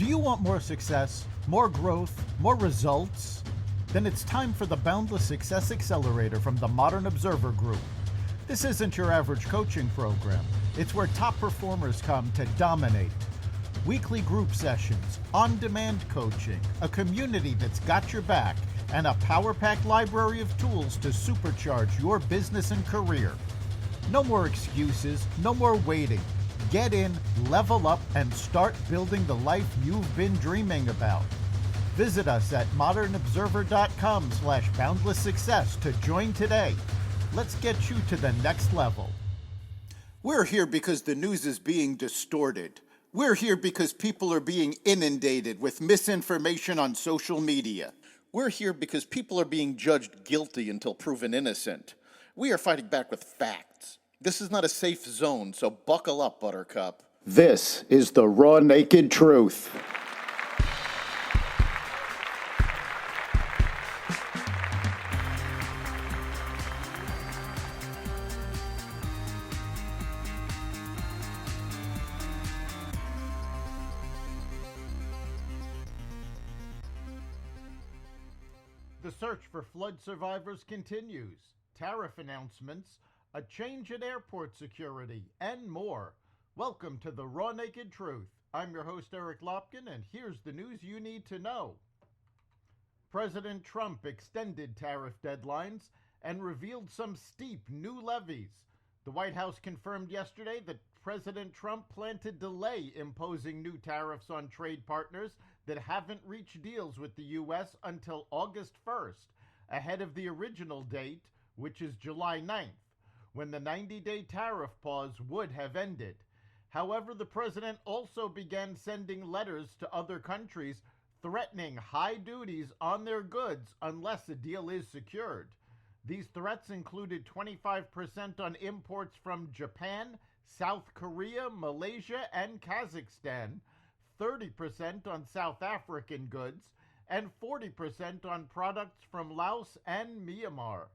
Do you want more success, more growth, more results? Then it's time for the Boundless Success Accelerator from the Modern Observer Group. This isn't your average coaching program. It's where top performers come to dominate. Weekly group sessions, on-demand coaching, a community that's got your back, and a power-packed library of tools to supercharge your business and career. No more excuses, no more waiting. Get in, level up, and start building the life you've been dreaming about. Visit us at modernobserver.com/boundless success to join today. Let's get you to the next level. We're here because the news is being distorted. We're here because people are being inundated with misinformation on social media. We're here because people are being judged guilty until proven innocent. We are fighting back with facts. This is not a safe zone, so buckle up, Buttercup. This is the raw, naked truth. The search for flood survivors continues. Tariff announcements, a change in airport security, and more. Welcome to the Raw Naked Truth. I'm your host, Eric Lopkin, and here's the news you need to know. President Trump extended tariff deadlines and revealed some steep new levies. The White House confirmed yesterday that President Trump planned to delay imposing new tariffs on trade partners that haven't reached deals with the U.S. until August 1st, ahead of the original date, which is July 9th, when the 90-day tariff pause would have ended. However, the president also began sending letters to other countries threatening high duties on their goods unless a deal is secured. These threats included 25% on imports from Japan, South Korea, Malaysia, and Kazakhstan, 30% on South African goods, and 40% on products from Laos and Myanmar.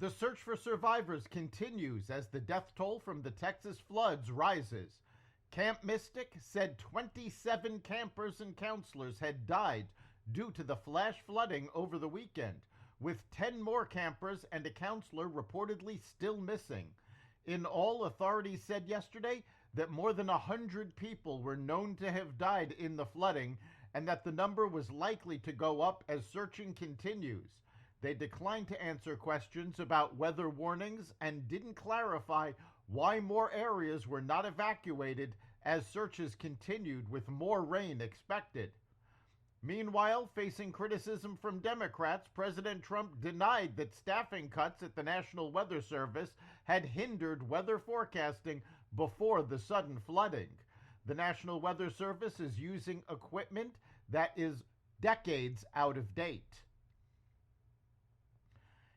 The search for survivors continues as the death toll from the Texas floods rises. Camp Mystic said 27 campers and counselors had died due to the flash flooding over the weekend, with 10 more campers and a counselor reportedly still missing. In all, authorities said yesterday that more than 100 people were known to have died in the flooding and that the number was likely to go up as searching continues. They declined to answer questions about weather warnings and didn't clarify why more areas were not evacuated as searches continued with more rain expected. Meanwhile, facing criticism from Democrats, President Trump denied that staffing cuts at the National Weather Service had hindered weather forecasting before the sudden flooding. The National Weather Service is using equipment that is decades out of date.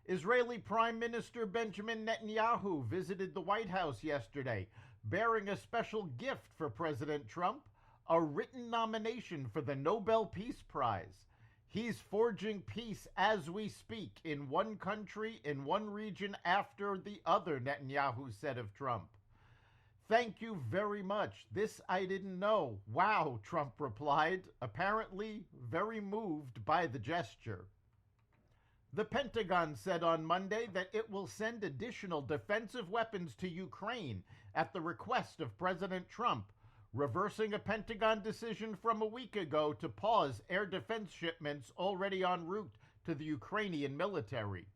Israeli Prime Minister Benjamin Netanyahu visited the White House yesterday, bearing a special gift for President Trump, a written nomination for the Nobel Peace Prize. He's forging peace as we speak in one country, in one region after the other, Netanyahu said of Trump. Thank you very much. This I didn't know. Wow, Trump replied, apparently very moved by the gesture. The Pentagon said on Monday that it will send additional defensive weapons to Ukraine at the request of President Trump, reversing a Pentagon decision from a week ago to pause air defense shipments already en route to the Ukrainian military.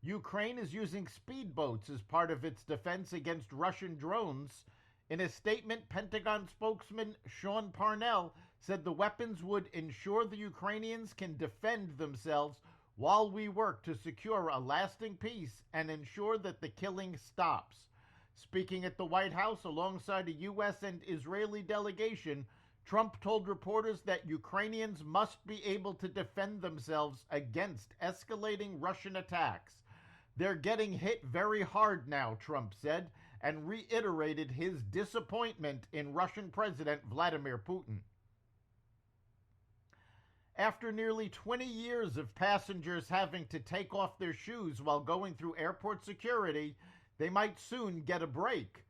Ukraine is using speedboats as part of its defense against Russian drones. In a statement, Pentagon spokesman Sean Parnell said the weapons would ensure the Ukrainians can defend themselves while we work to secure a lasting peace and ensure that the killing stops. Speaking at the White House alongside a U.S. and Israeli delegation, Trump told reporters that Ukrainians must be able to defend themselves against escalating Russian attacks. They're getting hit very hard now, Trump said, and reiterated his disappointment in Russian President Vladimir Putin. After nearly 20 years of passengers having to take off their shoes while going through airport security, they might soon get a break.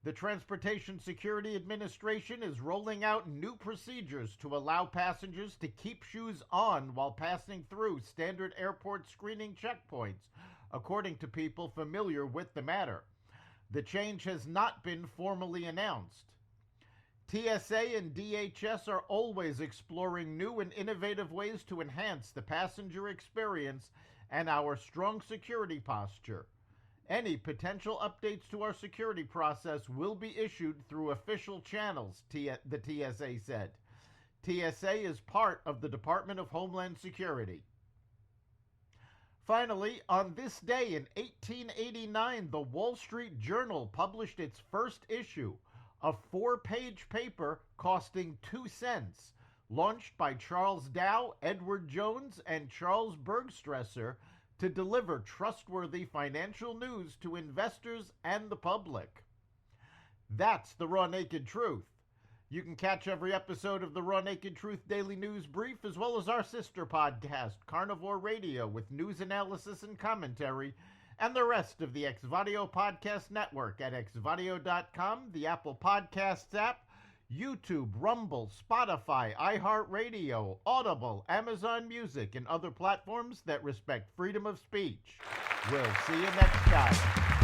The Transportation Security Administration is rolling out new procedures to allow passengers to keep shoes on while passing through standard airport screening checkpoints, according to people familiar with the matter. The change has not been formally announced. TSA and DHS are always exploring new and innovative ways to enhance the passenger experience and our strong security posture. Any potential updates to our security process will be issued through official channels, the TSA said. TSA is part of the Department of Homeland Security. Finally, on this day in 1889, the Wall Street Journal published its first issue, a 4-page paper costing 2 cents, launched by Charles Dow, Edward Jones, and Charles Bergstresser to deliver trustworthy financial news to investors and the public. That's the Raw Naked Truth. You can catch every episode of the Raw Naked Truth Daily News Brief, as well as our sister podcast, Carnivore Radio, with news analysis and commentary, and the rest of the Xvadio Podcast Network at xvadio.com, the Apple Podcasts app, YouTube, Rumble, Spotify, iHeartRadio, Audible, Amazon Music, and other platforms that respect freedom of speech. We'll see you next time.